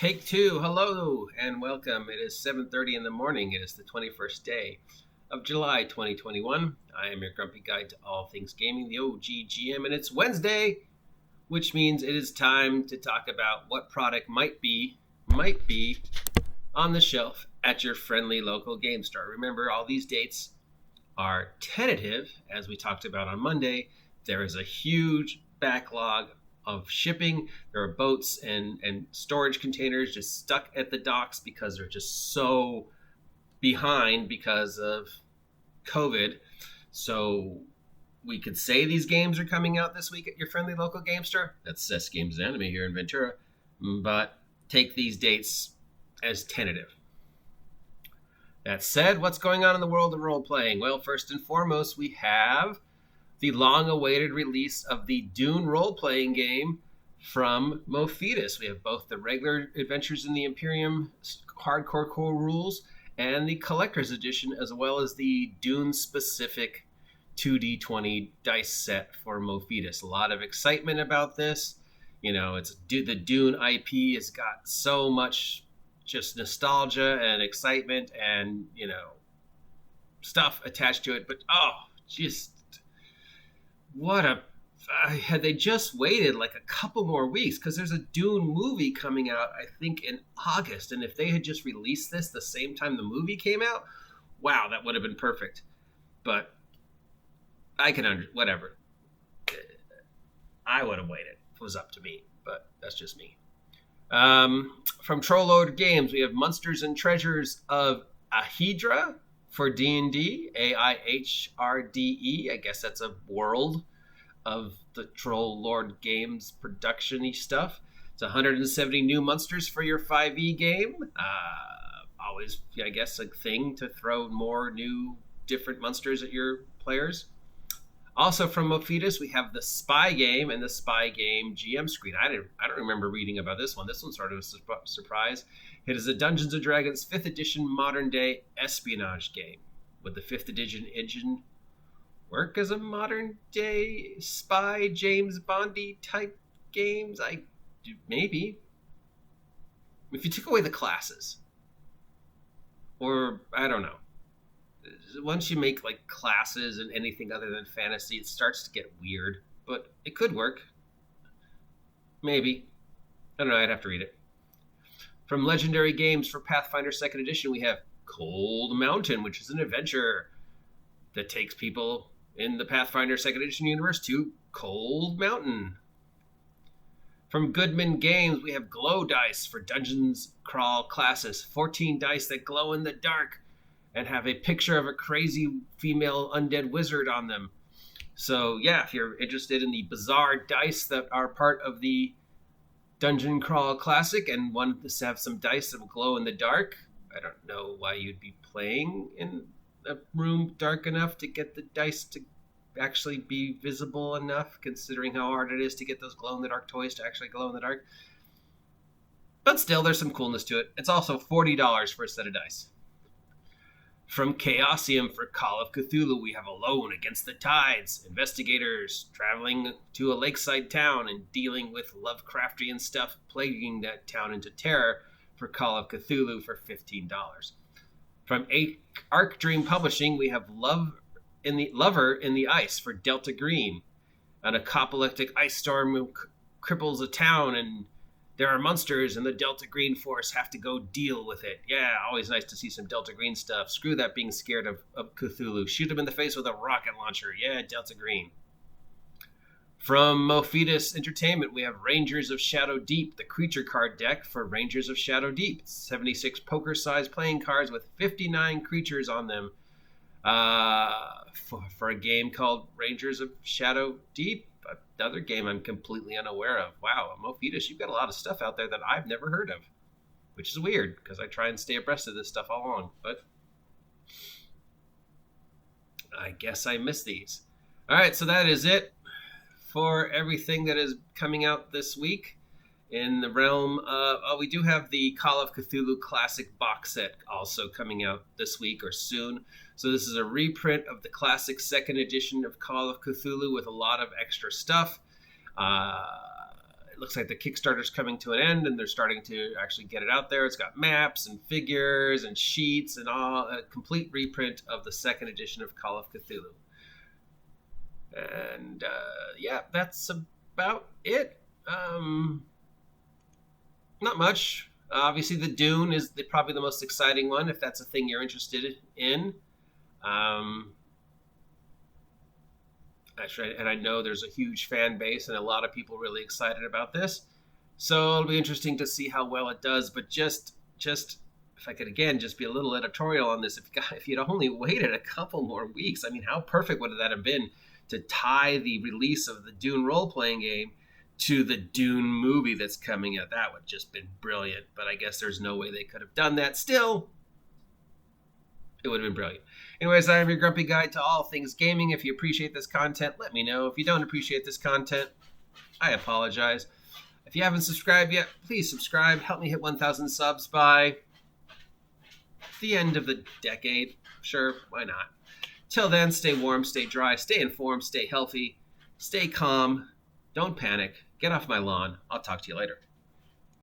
Take two. Hello and welcome. It is 7:30 in the morning. It is the 21st day of July 2021. I am your grumpy guide to all things gaming, the OGGM, and it's Wednesday, which means it is time to talk about what product might be on the shelf at your friendly local game store. Remember, all these dates are tentative, as we talked about on Monday. There is a huge backlog of shipping. There are boats and storage containers just stuck at the docks because they're just so behind because of COVID. So we could say these games are coming out this week at your friendly local game store. That's Cess Games and Anime here in Ventura. But take these dates as tentative. That said, what's going on in the world of role-playing? Well, first and foremost, we have the long-awaited release of the Dune role-playing game from Mofetus. We have both the regular Adventures in the Imperium hardcore core rules and the collector's edition, as well as the Dune-specific 2D20 dice set for Mofetus. A lot of excitement about this. You know, the Dune IP has got so much just nostalgia and excitement and, you know, stuff attached to it. But, had they just waited like a couple more weeks, because there's a Dune movie coming out, I think, in August. And if they had just released this the same time the movie came out, wow, that would have been perfect. But whatever. I would have waited if it was up to me, but that's just me. From Trollord Games, we have Monsters and Treasures of Ahidra for D&D, AIHRDE. I guess that's a world of the Trollord Games production-y stuff. It's 170 new monsters for your 5e game. Always, I guess, a thing to throw more new, different monsters at your players. Also from Mofetus, we have the Spy Game and the Spy Game GM screen. I don't remember reading about this one. This one's sort of a surprise. It is a Dungeons & Dragons 5th edition modern-day espionage game. Would the 5th edition engine work as a modern-day spy James Bondy type games? Maybe. If you took away the classes. Or, I don't know. Once you make like classes and anything other than fantasy, it starts to get weird, but it could work. Maybe. I don't know, I'd have to read it. From Legendary Games for Pathfinder 2nd Edition, we have Cold Mountain, which is an adventure that takes people in the Pathfinder 2nd Edition universe to Cold Mountain. From Goodman Games, we have Glow Dice for Dungeons Crawl classes. 14 dice that glow in the dark and have a picture of a crazy female undead wizard on them. So, yeah, if you're interested in the bizarre dice that are part of the Dungeon Crawl Classic and want to have some dice that will glow in the dark, I don't know why you'd be playing in a room dark enough to get the dice to actually be visible enough, considering how hard it is to get those glow-in-the-dark toys to actually glow in the dark. But still, there's some coolness to it. It's also $40 for a set of dice. From Chaosium for Call of Cthulhu, we have Alone Against the Tides. Investigators traveling to a lakeside town and dealing with Lovecraftian stuff plaguing that town into terror for Call of Cthulhu for $15. From Arc Dream Publishing, we have Lover in the Ice for Delta Green. An apocalyptic ice storm cripples a town and there are monsters, and the Delta Green Force have to go deal with it. Yeah, always nice to see some Delta Green stuff. Screw that being scared of Cthulhu. Shoot him in the face with a rocket launcher. Yeah, Delta Green. From Mofetus Entertainment, we have Rangers of Shadow Deep, the creature card deck for Rangers of Shadow Deep. 76 poker-sized playing cards with 59 creatures on them. For a game called Rangers of Shadow Deep. Another game I'm completely unaware of. Wow, Mofetus, you've got a lot of stuff out there that I've never heard of, which is weird because I try and stay abreast of this stuff all along, but I guess I missed these. All right, so that is it for everything that is coming out this week. In the realm of, we do have the Call of Cthulhu Classic box set also coming out this week or soon. So this is a reprint of the classic 2nd edition of Call of Cthulhu with a lot of extra stuff. It looks like the Kickstarter's coming to an end, and they're starting to actually get it out there. It's got maps and figures and sheets and all, a complete reprint of the second edition of Call of Cthulhu. And yeah, that's about it. Not much. Obviously, the Dune is probably the most exciting one, if that's a thing you're interested in. Actually, and I know there's a huge fan base and a lot of people really excited about this. So it'll be interesting to see how well it does. But just if I could, again, just be a little editorial on this, if you'd only waited a couple more weeks, I mean, how perfect would that have been to tie the release of the Dune role-playing game to the Dune movie that's coming out? That would have just been brilliant. But I guess there's no way they could have done that. Still, it would have been brilliant. Anyways, I am your grumpy guide to all things gaming. If you appreciate this content, let me know. If you don't appreciate this content, I apologize. If you haven't subscribed yet, please subscribe. Help me hit 1,000 subs by the end of the decade. Sure, why not? Till then, stay warm, stay dry, stay informed, stay healthy, stay calm. Don't panic. Get off my lawn. I'll talk to you later.